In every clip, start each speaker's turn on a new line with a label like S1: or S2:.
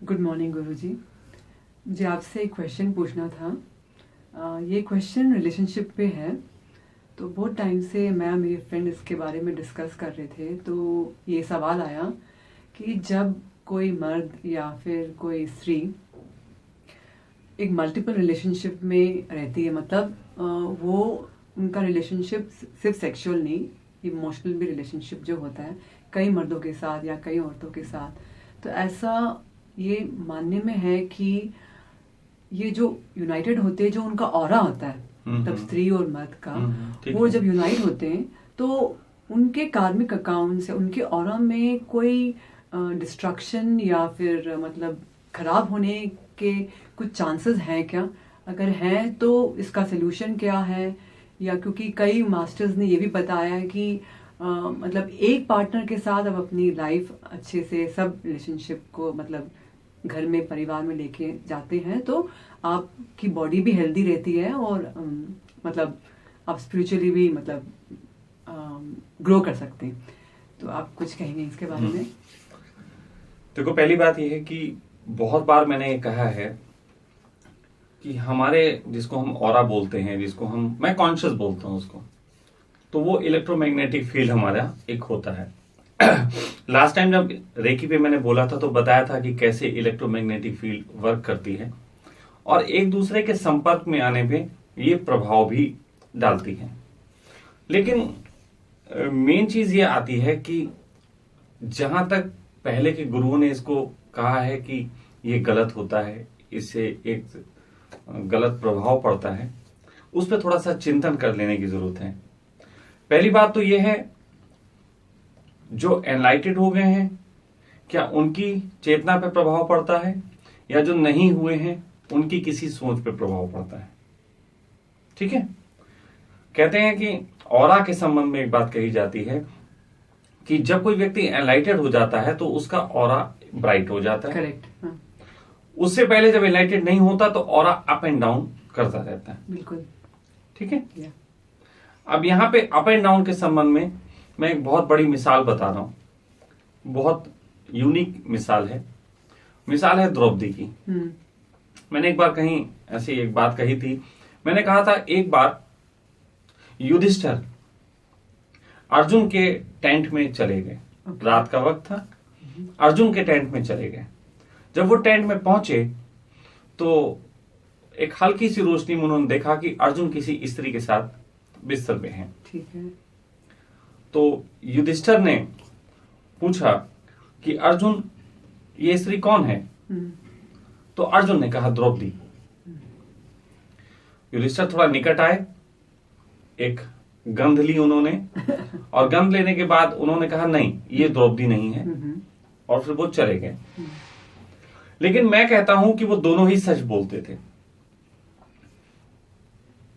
S1: Good morning गुरुजी। मुझे आपसे एक क्वेश्चन पूछना था। ये क्वेश्चन रिलेशनशिप पे है। तो बहुत टाइम से मैं और मेरी फ्रेंड इसके बारे में डिस्कस कर रहे थे, तो ये सवाल आया कि जब कोई मर्द या फिर कोई स्त्री एक मल्टीपल रिलेशनशिप में रहती है, मतलब वो उनका रिलेशनशिप सिर्फ सेक्सुअल नहीं, इमोशनल भी रिलेशनशिप जो होता है कई मर्दों के साथ या कई औरतों के साथ, तो ऐसा ये मानने में है कि ये जो यूनाइटेड होते हैं, जो उनका ऑरा होता है, तब स्त्री और मर्द का, वो जब यूनाइट होते हैं तो उनके कार्मिक अकाउंट से उनके ऑरा में कोई डिस्ट्रक्शन या फिर मतलब खराब होने के कुछ चांसेस हैं क्या? अगर हैं तो इसका सोल्यूशन क्या है? या क्योंकि कई मास्टर्स ने ये भी बताया है कि मतलब एक पार्टनर के साथ अब अपनी लाइफ अच्छे से सब रिलेशनशिप को मतलब घर में परिवार में लेके जाते हैं तो आपकी बॉडी भी हेल्दी रहती है और मतलब आप स्पिरिचुअली भी मतलब ग्रो कर सकते हैं। तो आप कुछ कहेंगे इसके बारे में?
S2: देखो, पहली बात यह है कि बहुत बार मैंने ये कहा है कि हमारे जिसको हम ऑरा बोलते हैं, मैं कॉन्शियस बोलता हूं उसको, तो वो इलेक्ट्रोमैग्नेटिक फील्ड हमारा एक होता है। लास्ट टाइम जब रेकी पे मैंने बोला था तो बताया था कि कैसे इलेक्ट्रोमैग्नेटिक फील्ड वर्क करती है और एक दूसरे के संपर्क में आने पे ये प्रभाव भी डालती है। लेकिन मेन चीज ये आती है कि जहां तक पहले के गुरुओं ने इसको कहा है कि ये गलत होता है, इससे एक गलत प्रभाव पड़ता है, उस पर थोड़ा सा चिंतन कर लेने की जरूरत है। पहली बात तो ये है, जो एनलाइटेड हो गए हैं क्या उनकी चेतना पे प्रभाव पड़ता है, या जो नहीं हुए हैं उनकी किसी सोच पे प्रभाव पड़ता है? ठीक है, कहते हैं कि ऑरा के संबंध में एक बात कही जाती है कि जब कोई व्यक्ति एनलाइटेड हो जाता है तो उसका ऑरा ब्राइट हो जाता है।
S1: करेक्ट। हाँ।
S2: उससे पहले जब एनलाइटेड नहीं होता तो ऑरा अप एंड डाउन करता रहता है।
S1: बिल्कुल
S2: ठीक है। अब यहां पे अप एंड डाउन के संबंध में मैं एक बहुत बड़ी मिसाल बता रहा हूं, बहुत यूनिक मिसाल है द्रौपदी की। मैंने एक बार कहीं ऐसी एक बात कही थी, मैंने कहा था एक बार युधिष्ठिर अर्जुन के टेंट में चले गए। रात का वक्त था, अर्जुन के टेंट में चले गए। जब वो टेंट में पहुंचे तो एक हल्की सी रोशनी में उन्होंने देखा कि अर्जुन किसी स्त्री के साथ बिस्तर पे हैं।
S1: ठीक है।
S2: तो युधिष्ठिर ने पूछा कि अर्जुन, ये स्त्री कौन है? तो अर्जुन ने कहा द्रौपदी। युधिष्ठिर थोड़ा निकट आए, एक गंध ली उन्होंने और गंध लेने के बाद उन्होंने कहा नहीं, ये द्रौपदी नहीं है, और फिर वो चले गए। लेकिन मैं कहता हूं कि वो दोनों ही सच बोलते थे।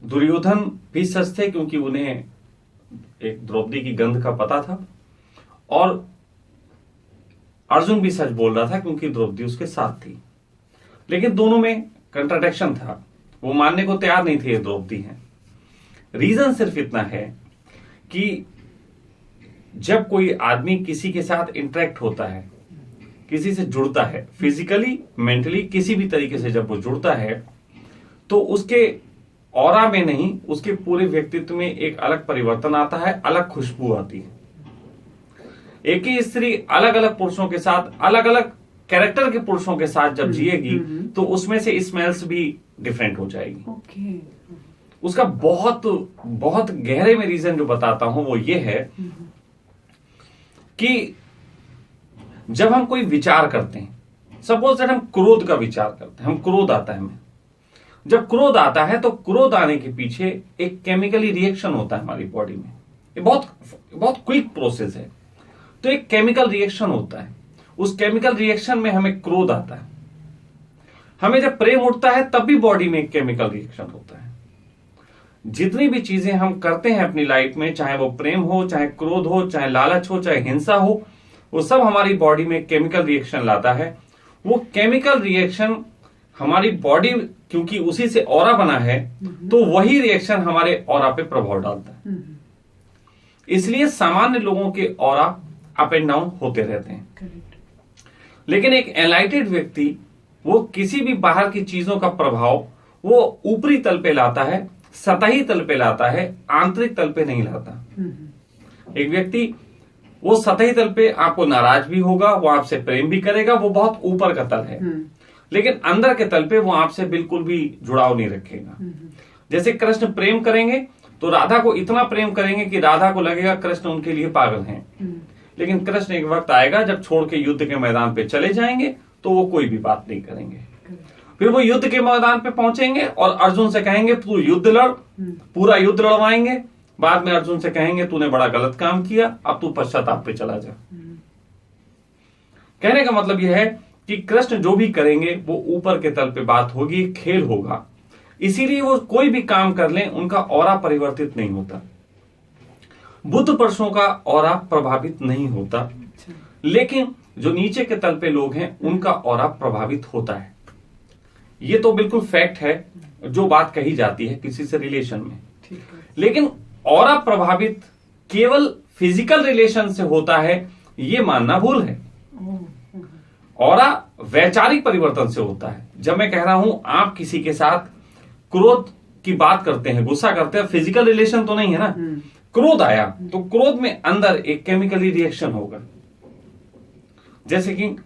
S2: दुर्योधन भी सच थे क्योंकि उन्हें एक द्रौपदी की गंध का पता था, और अर्जुन भी सच बोल रहा था क्योंकि द्रौपदी उसके साथ थी। लेकिन दोनों में कंट्राडिक्शन था, वो मानने को तैयार नहीं थे ये द्रौपदी हैं। रीजन सिर्फ इतना है कि जब कोई आदमी किसी के साथ इंटरेक्ट होता है, किसी से जुड़ता है, फिजिकली मेंटली किसी भी तरीके से जब वो जुड़ता है, तो उसके ऑरा में नहीं, उसके पूरे व्यक्तित्व में एक अलग परिवर्तन आता है, अलग खुशबू आती है। एक ही स्त्री अलग अलग पुरुषों के साथ, अलग अलग कैरेक्टर के पुरुषों के साथ जब जिएगी तो उसमें से स्मेल्स भी डिफरेंट हो जाएगी। उसका बहुत बहुत गहरे में रीजन जो बताता हूं वो ये है कि जब हम कोई विचार करते हैं, सपोज दैट हम क्रोध का विचार करते हैं, हम क्रोध आता है हमें, जब क्रोध आता है तो क्रोध आने के पीछे एक केमिकली रिएक्शन होता है हमारी बॉडी में। ये बहुत बहुत क्विक प्रोसेस है। तो एक केमिकल रिएक्शन होता है, उस केमिकल रिएक्शन में हमें क्रोध आता है। हमें जब प्रेम उठता है तब भी बॉडी में एक केमिकल रिएक्शन होता है। जितनी भी चीजें हम करते हैं अपनी लाइफ में, चाहे वो प्रेम हो, चाहे क्रोध हो, चाहे लालच हो, चाहे हिंसा हो, वो सब हमारी बॉडी में केमिकल रिएक्शन लाता है। वो केमिकल रिएक्शन हमारी बॉडी, क्योंकि उसी से ऑरा बना है, तो वही रिएक्शन हमारे ऑरा पे प्रभाव डालता है। इसलिए सामान्य लोगों के ऑरा अप एंड डाउन होते रहते हैं। लेकिन एक एनलाइटेड व्यक्ति वो किसी भी बाहर की चीजों का प्रभाव वो ऊपरी तल पे लाता है, सतही तल पे लाता है, आंतरिक तल पे नहीं लाता। एक व्यक्ति वो सतही तल पे आपको नाराज भी होगा, वो आपसे प्रेम भी करेगा, वो बहुत ऊपर का तल है, लेकिन अंदर के तल पे वो आपसे बिल्कुल भी जुड़ाव नहीं रखेगा। जैसे कृष्ण प्रेम करेंगे तो राधा को इतना प्रेम करेंगे कि राधा को लगेगा कृष्ण उनके लिए पागल हैं, लेकिन कृष्ण एक वक्त आएगा जब छोड़ के युद्ध के मैदान पे चले जाएंगे तो वो कोई भी बात नहीं करेंगे। फिर वो युद्ध के मैदान पे पहुंचेंगे और अर्जुन से कहेंगे तू युद्ध लड़, पूरा युद्ध लड़वाएंगे। बाद में अर्जुन से कहेंगे तूने बड़ा गलत काम किया, अब तू पश्चाताप पे चला जा। कहने का मतलब यह है कि कृष्ण जो भी करेंगे वो ऊपर के तल पे बात होगी, खेल होगा। इसीलिए वो कोई भी काम कर लें उनका ऑरा परिवर्तित नहीं होता। बुद्ध पुरुषों का ऑरा प्रभावित नहीं होता, लेकिन जो नीचे के तल पे लोग हैं उनका ऑरा प्रभावित होता है। ये तो बिल्कुल फैक्ट है जो बात कही जाती है किसी से रिलेशन में। लेकिन ऑरा प्रभावित केवल फिजिकल रिलेशन से होता है ये मानना भूल है। ऑरा वैचारिक परिवर्तन से होता है। जब मैं कह रहा हूं आप किसी के साथ क्रोध की बात करते हैं, गुस्सा करते हैं, फिजिकल रिलेशन तो नहीं है ना, क्रोध आया तो क्रोध में अंदर एक केमिकली रिएक्शन होगा। जैसे कि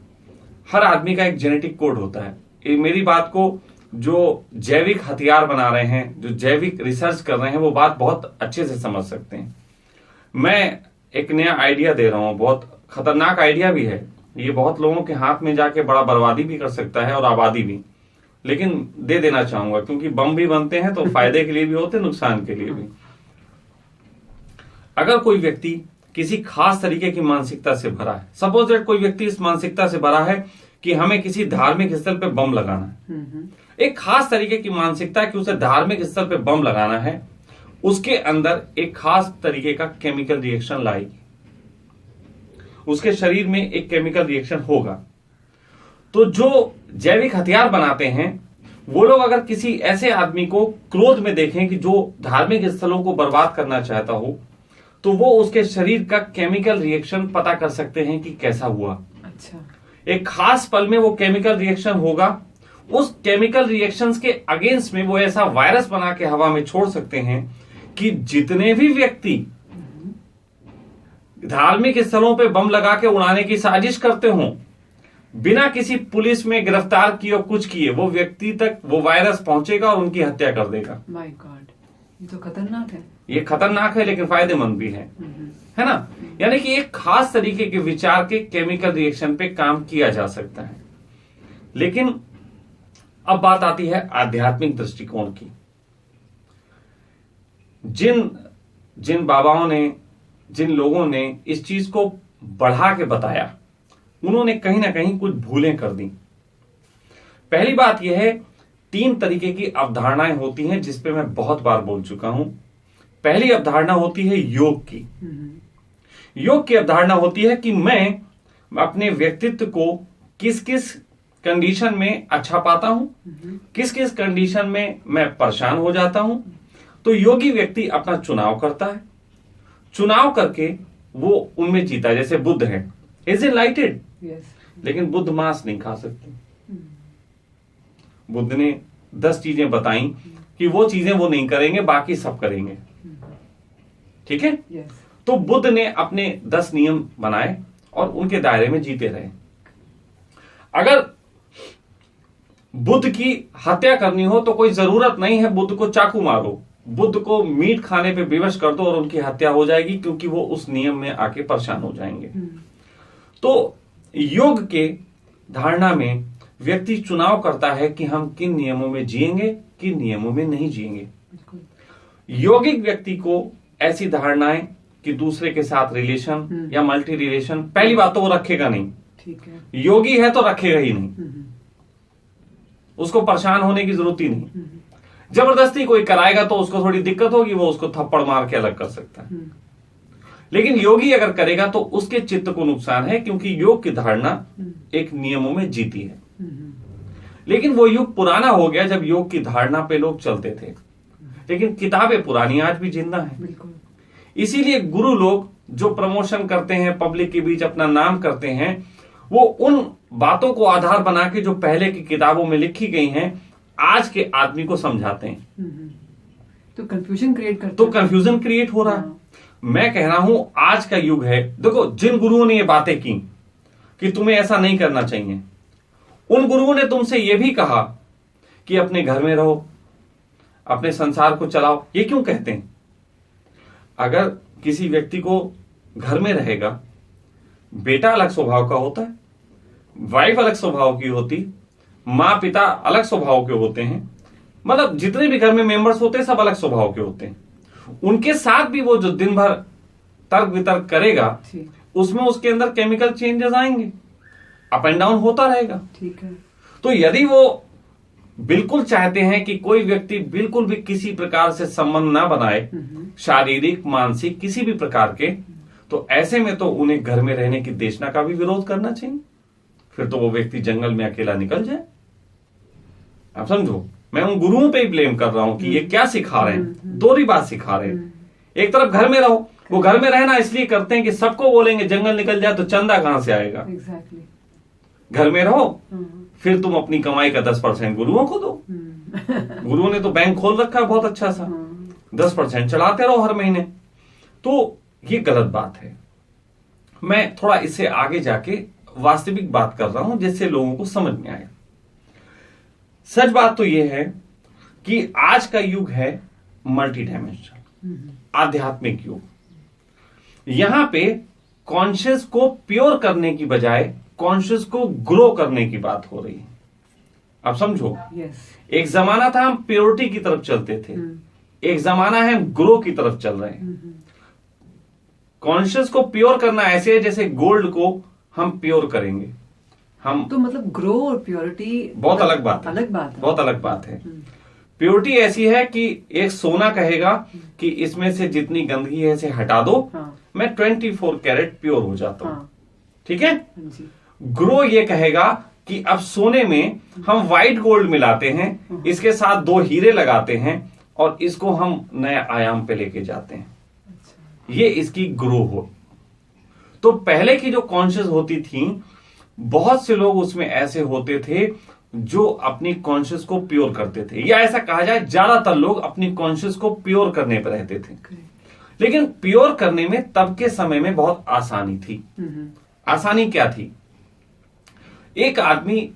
S2: हर आदमी का एक जेनेटिक कोड होता है। मेरी बात को जो जैविक हथियार बना रहे हैं, जो जैविक रिसर्च कर रहे हैं, वो बात बहुत अच्छे से समझ सकते हैं। मैं एक नया आइडिया दे रहा हूं, बहुत खतरनाक आइडिया भी है। ये बहुत लोगों के हाथ में जाके बड़ा बर्बादी भी कर सकता है और आबादी भी, लेकिन दे देना चाहूंगा क्योंकि बम भी बनते हैं तो फायदे के लिए भी होते, नुकसान के लिए भी। अगर कोई व्यक्ति किसी खास तरीके की मानसिकता से भरा है, सपोज दैट कोई व्यक्ति इस मानसिकता से भरा है कि हमें किसी धार्मिक स्थल पे बम लगाना है, एक खास तरीके की मानसिकता है कि उसे धार्मिक स्थल पे बम लगाना है, उसके अंदर एक खास तरीके का केमिकल रिएक्शन लाएगी, उसके शरीर में एक केमिकल रिएक्शन होगा। तो जो जैविक हथियार बनाते हैं वो लोग अगर किसी ऐसे आदमी को क्रोध में देखें कि जो धार्मिक स्थलों को बर्बाद करना चाहता हो, तो वो उसके शरीर का केमिकल रिएक्शन पता कर सकते हैं कि कैसा हुआ।
S1: अच्छा।
S2: एक खास पल में वो केमिकल रिएक्शन होगा। उस केमिकल रिएक्शंस के अगेंस्ट में वो ऐसा वायरस बना के हवा में छोड़ सकते हैं कि जितने भी व्यक्ति धार्मिक स्थलों पे बम लगा के उड़ाने की साजिश करते हों, बिना किसी पुलिस में गिरफ्तार किए और कुछ किए, वो व्यक्ति तक वो वायरस पहुंचेगा और उनकी हत्या कर देगा।
S1: माय गॉड, ये तो खतरनाक है।
S2: ये खतरनाक है लेकिन फायदेमंद भी है ना। यानी कि एक खास तरीके के विचार के केमिकल रिएक्शन पे काम किया जा सकता है। लेकिन अब बात आती है आध्यात्मिक दृष्टिकोण की। जिन बाबाओं ने, जिन लोगों ने इस चीज को बढ़ा के बताया, उन्होंने कहीं ना कहीं कुछ भूलें कर दी। पहली बात यह है, 3 तरीके की अवधारणाएं होती हैं जिस पे मैं बहुत बार बोल चुका हूं। पहली अवधारणा होती है योग की। योग की अवधारणा होती है कि मैं अपने व्यक्तित्व को किस किस कंडीशन में अच्छा पाता हूं, किस किस कंडीशन में मैं परेशान हो जाता हूं। तो योगी व्यक्ति अपना चुनाव करता है, चुनाव करके वो उनमें जीता। जैसे बुद्ध है, इज एनलाइटेड, लेकिन बुद्ध मांस नहीं खा सकते। बुद्ध ने 10 चीजें बताई कि वो चीजें वो नहीं करेंगे, बाकी सब करेंगे। ठीक है। तो बुद्ध ने अपने 10 नियम बनाए और उनके दायरे में जीते रहे। अगर बुद्ध की हत्या करनी हो तो कोई जरूरत नहीं है बुद्ध को चाकू मारो, बुद्ध को मीट खाने पे विवश कर दो और उनकी हत्या हो जाएगी, क्योंकि वो उस नियम में आके परेशान हो जाएंगे। तो योग के धारणा में व्यक्ति चुनाव करता है कि हम किन नियमों में जिएंगे, किन नियमों में नहीं जिएंगे। यौगिक व्यक्ति को ऐसी धारणाएं कि दूसरे के साथ रिलेशन या मल्टी रिलेशन, पहली बात तो वो रखेगा नहीं।
S1: ठीक है।
S2: योगी है तो रखेगा ही नहीं, उसको परेशान होने की जरूरत ही नहीं। जबरदस्ती कोई कराएगा तो उसको थोड़ी दिक्कत होगी, वो उसको थप्पड़ मार के अलग कर सकता है। लेकिन योगी अगर करेगा तो उसके चित्त को नुकसान है, क्योंकि योग की धारणा एक नियमों में जीती है। लेकिन वो युग पुराना हो गया जब योग की धारणा पे लोग चलते थे, लेकिन किताबें पुरानी आज भी जिंदा है। इसीलिए गुरु लोग जो प्रमोशन करते हैं, पब्लिक के बीच अपना नाम करते हैं, वो उन बातों को आधार बना के जो पहले की किताबों में लिखी गई हैं आज के आदमी को समझाते हैं।
S1: तो कंफ्यूजन क्रिएट करते
S2: तो कंफ्यूजन क्रिएट हो रहा है। मैं कह रहा हूं आज का युग है। देखो, जिन गुरुओं ने ये बातें की कि तुम्हें ऐसा नहीं करना चाहिए, उन गुरुओं ने तुमसे यह भी कहा कि अपने घर में रहो, अपने संसार को चलाओ। ये क्यों कहते हैं? अगर किसी व्यक्ति को घर में रहेगा, बेटा अलग स्वभाव का होता है, वाइफ अलग स्वभाव की होती, माँ पिता अलग स्वभाव के होते हैं, मतलब जितने भी घर में मेंबर्स होते हैं सब अलग स्वभाव के होते हैं। उनके साथ भी वो जो दिन भर तर्क वितर्क करेगा, उसमें उसके अंदर केमिकल चेंजेस आएंगे, अप एंड डाउन होता रहेगा।
S1: ठीक है।
S2: तो यदि वो बिल्कुल चाहते हैं कि कोई व्यक्ति बिल्कुल भी किसी प्रकार से संबंध ना बनाए, शारीरिक मानसिक किसी भी प्रकार के, तो ऐसे में तो उन्हें घर में रहने की देशना का भी विरोध करना चाहिए। फिर तो वो व्यक्ति जंगल में अकेला निकल जाए। आप समझो, मैं उन गुरुओं पे ही ब्लेम कर रहा हूं कि ये क्या सिखा रहे हैं, दोहरी बात सिखा रहे हैं। एक तरफ घर में रहो, वो घर में रहना इसलिए करते हैं कि सबको बोलेंगे जंगल निकल जाए तो चंदा कहां से आएगा।
S1: Exactly.
S2: घर में रहो, फिर तुम अपनी कमाई का 10% गुरुओं को दो। गुरुओं ने तो बैंक खोल रखा है बहुत अच्छा सा, 10% चलाते रहो हर महीने। तो ये गलत बात है। मैं थोड़ा इससे आगे जाके वास्तविक बात कर रहा हूं जिससे लोगों को समझ में आए। सच बात तो यह है कि आज का युग है मल्टी डायमेंशनल, आध्यात्मिक युग। यहां पे कॉन्शियस को प्योर करने की बजाय कॉन्शियस को ग्रो करने की बात हो रही है। आप समझो, एक जमाना था हम प्योरिटी की तरफ चलते थे, एक जमाना है हम ग्रो की तरफ चल रहे हैं। कॉन्शियस को प्योर करना ऐसे है जैसे गोल्ड को हम प्योर करेंगे। हम
S1: तो मतलब ग्रो और प्योरिटी
S2: बहुत अलग बात है, बहुत अलग बात है। प्योरिटी ऐसी है कि एक सोना कहेगा कि इसमें से जितनी गंदगी है इसे हटा दो, मैं 24 कैरेट प्योर हो जाता हूं। ठीक है। ग्रो ये कहेगा कि अब सोने में हम व्हाइट गोल्ड मिलाते हैं, इसके साथ 2 हीरे लगाते हैं और इसको हम नए आयाम पे लेके जाते हैं। ये इसकी ग्रो हो। तो पहले की जो कॉन्शियस होती थी, बहुत से लोग उसमें ऐसे होते थे जो अपनी कॉन्शियस को प्योर करते थे, या ऐसा कहा जाए ज्यादातर लोग अपनी कॉन्शियस को प्योर करने पर रहते थे। लेकिन प्योर करने में तब के समय में बहुत आसानी थी। आसानी क्या थी? एक आदमी,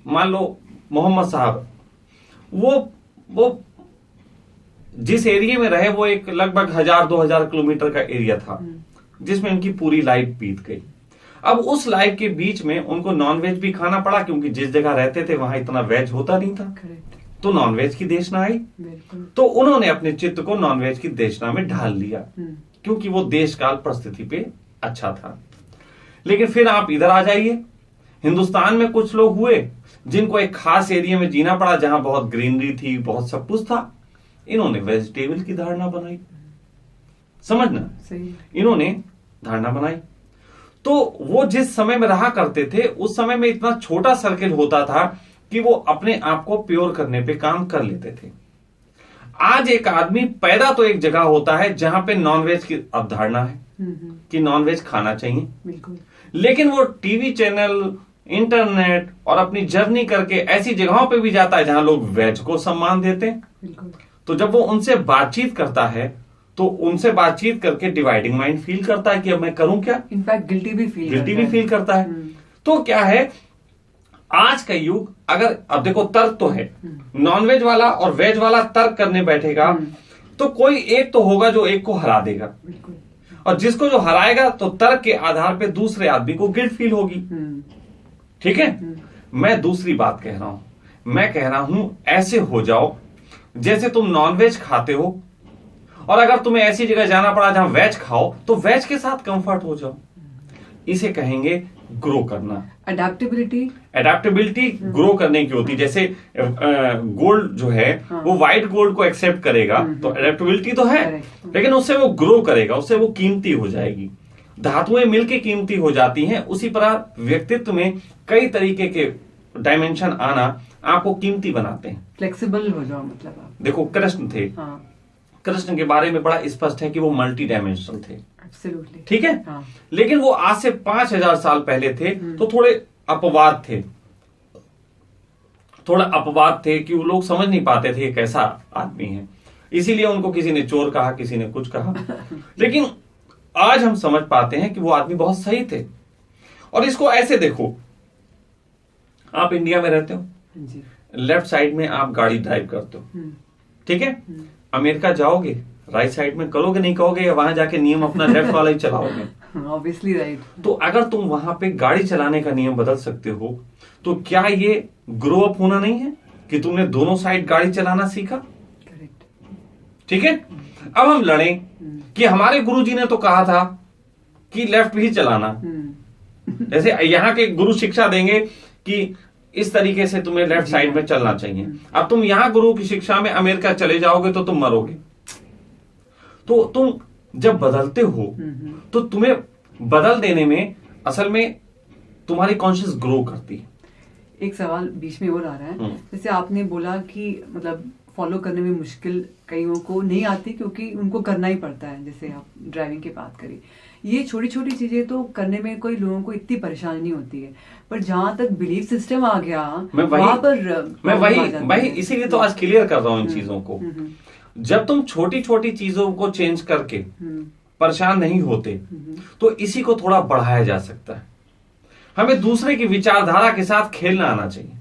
S2: मान लो मोहम्मद साहब, वो जिस एरिया में रहे वो एक लगभग 1000-2000 किलोमीटर का एरिया था जिसमें उनकी पूरी लाइफ बीत गई। अब उस लाइफ के बीच में उनको नॉनवेज भी खाना पड़ा, क्योंकि जिस जगह रहते थे वहां इतना वेज होता नहीं था। तो नॉनवेज की देशना आई, तो उन्होंने अपने चित्त को नॉनवेज की देशना में ढाल लिया, क्योंकि वो देश काल परिस्थिति पे अच्छा था। लेकिन फिर आप इधर आ जाइए, हिंदुस्तान में कुछ लोग हुए जिनको एक खास एरिया में जीना पड़ा जहां बहुत ग्रीनरी थी, बहुत सब कुछ था। इन्होंने वेजिटेबल की धारणा बनाई, समझना, इन्होंने धारणा बनाई। तो वो जिस समय में रहा करते थे उस समय में इतना छोटा सर्किल होता था कि वो अपने आप को प्योर करने पे काम कर लेते थे। आज एक आदमी पैदा तो एक जगह होता है जहां पे नॉनवेज की अवधारणा है कि नॉनवेज खाना चाहिए, बिल्कुल, लेकिन वो टीवी चैनल, इंटरनेट और अपनी जर्नी करके ऐसी जगहों पे भी जाता है जहां लोग वेज को सम्मान देते हैं। तो जब वो उनसे बातचीत करता है तो उनसे बातचीत करके डिवाइडिंग माइंड फील करता है कि अब मैं करूं क्या।
S1: इनफैक्ट गिल्टी भी फील करता है।
S2: तो क्या है, आज का युग, अगर अब देखो तर्क तो है, नॉनवेज वाला और वेज वाला तर्क करने बैठेगा तो कोई एक तो होगा जो एक को हरा देगा, और जिसको जो हराएगा तो तर्क के आधार पे दूसरे आदमी को गिल्ट फील होगी। ठीक है। मैं दूसरी बात कह रहा हूं, मैं कह रहा हूं ऐसे हो जाओ जैसे तुम नॉनवेज खाते हो, और अगर तुम्हें ऐसी जगह जाना पड़ा जहां वेज खाओ तो वेज के साथ कंफर्ट हो जाओ। इसे कहेंगे ग्रो करना। एडेप्टेबिलिटी ग्रो करने की होती। जैसे गोल्ड जो है वो व्हाइट गोल्ड को एक्सेप्ट करेगा, तो एडेप्टेबिलिटी तो है, लेकिन उससे वो ग्रो करेगा, उससे वो कीमती हो जाएगी। धातुएं मिलके कीमती हो जाती हैं, उसी प्रकार व्यक्तित्व में कई तरीके के डायमेंशन आना आपको कीमती बनाते हैं।
S1: फ्लेक्सिबल हो जाओ, मतलब आप देखो
S2: कृष्ण थे, कृष्ण के बारे में बड़ा स्पष्ट है कि वो मल्टी डायमेंशनल थे।
S1: Absolutely.
S2: ठीक है। लेकिन वो आज से 5000 साल पहले थे, तो थोड़े अपवाद थे, थोड़ा अपवाद थे कि वो लोग समझ नहीं पाते थे ये कैसा आदमी है, इसीलिए उनको किसी ने चोर कहा, किसी ने कुछ कहा। लेकिन आज हम समझ पाते हैं कि वो आदमी बहुत सही थे। और इसको ऐसे देखो, आप इंडिया में रहते हो, लेफ्ट साइड में आप गाड़ी ड्राइव करते हो, ठीक है। अमेरिका जाओगे, राइट साइड में करोगे नहीं कहोगे, या वहां जाके नियम अपना लेफ्ट वाला ही चलाओगे?
S1: Obviously right.
S2: तो अगर तुम वहां पे गाड़ी चलाने का नियम बदल सकते हो, तो क्या ये ग्रो अप होना नहीं है कि तुमने दोनों साइड गाड़ी चलाना सीखा?
S1: करेक्ट।
S2: ठीक है। अब हम लड़े कि हमारे गुरुजी ने तो कहा था कि लेफ्ट भी चलाना, जैसे यहाँ के गुरु शिक्षा देंगे कि इस तरीके से तुम्हें लेफ्ट साइड में चलना चाहिए। अब तुम यहां गुरु की शिक्षा में अमेरिका चले जाओगे तो तुम मरोगे। तो तुम जब बदलते हो तो तुम्हें बदल देने में असल में तुम्हारी कॉन्शियस ग्रो करती है।
S1: एक सवाल बीच में और आ रहा है, जैसे आपने बोला कि मतलब फॉलो करने में मुश्किल कईयों को नहीं आती क्योंकि उनको करना ही पड़ता है, जैसे आप ड्राइविंग की बात करी, ये छोटी छोटी चीजें तो करने में कोई लोगों को इतनी परेशानी नहीं होती है, पर जहां तक बिलीफ सिस्टम आ गया
S2: मैं वही इसीलिए तो आज क्लियर कर रहा हूं इन चीजों को। जब तुम छोटी छोटी चीजों को चेंज करके परेशान नहीं होते तो इसी को थोड़ा बढ़ाया जा सकता है। हमें दूसरे की विचारधारा के साथ खेलना आना चाहिए।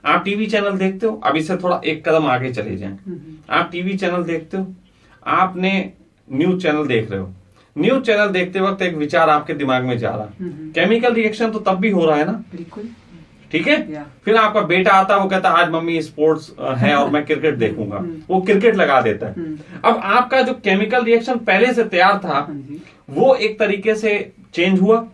S2: आप टीवी चैनल देखते हो, अब इससे थोड़ा एक कदम आगे चले जाएं। आप टीवी चैनल देखते हो, आपने न्यूज चैनल देख रहे हो, न्यूज चैनल देखते वक्त एक विचार आपके दिमाग में जा रहा है, केमिकल रिएक्शन तो तब भी हो रहा है ना,
S1: बिल्कुल,
S2: ठीक है। फिर आपका बेटा आता है, वो कहता है आज मम्मी स्पोर्ट्स है और मैं क्रिकेट देखूंगा, वो क्रिकेट लगा देता है। अब आपका जो केमिकल रिएक्शन पहले से तैयार था वो एक तरीके से चेंज हुआ,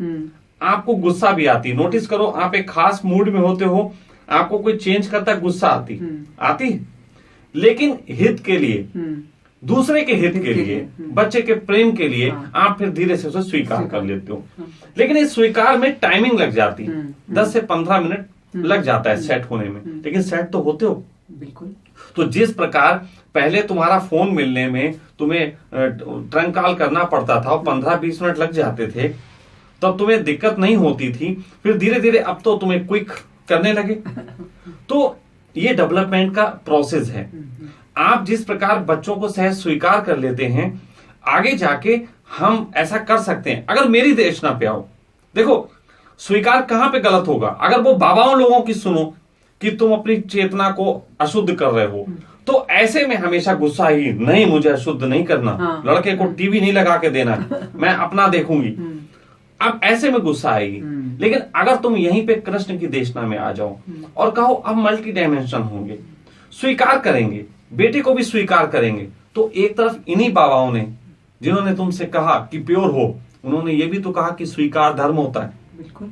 S2: आपको गुस्सा भी आती। नोटिस करो, आप एक खास मूड में होते हो, आपको कोई चेंज करता है, गुस्सा आती, लेकिन हित के लिए, दूसरे के हित के लिए, बच्चे के प्रेम के लिए आप फिर धीरे से उसे स्वीकार कर लेते हो। लेकिन इस स्वीकार में टाइमिंग लग जाती है, 10 से 15 मिनट लग जाता है सेट होने में, लेकिन सेट तो होते हो।
S1: बिल्कुल।
S2: तो जिस प्रकार पहले तुम्हारा फोन मिलने में तुम्हें ट्रंक कॉल करना पड़ता था और 15-20 मिनट लग जाते थे, तब तुम्हें दिक्कत नहीं होती थी, फिर धीरे धीरे अब तो तुम्हें क्विक करने लगे। तो ये डेवलपमेंट का प्रोसेस है। आप जिस प्रकार बच्चों को सहज स्वीकार कर लेते हैं, आगे जाके हम ऐसा कर सकते हैं। अगर मेरी देशना पे आओ, देखो स्वीकार कहां पे गलत होगा, अगर वो बाबाओं लोगों की सुनो कि तुम अपनी चेतना को अशुद्ध कर रहे हो, तो ऐसे में हमेशा गुस्सा ही, नहीं मुझे अशुद्ध नहीं करना, लड़के को टीवी नहीं लगा के देना, मैं अपना देखूंगी। अब ऐसे में गुस्सा आएगी। लेकिन अगर तुम यहीं पे कृष्ण की देशना में आ जाओ और कहो अब मल्टी डायमेंशन होंगे, स्वीकार करेंगे, बेटे को भी स्वीकार करेंगे, तो एक तरफ इन्हीं बाबाओं ने जिन्होंने तुमसे कहा कि प्योर हो, उन्होंने ये भी तो कहा कि स्वीकार धर्म होता है।
S1: बिल्कुल।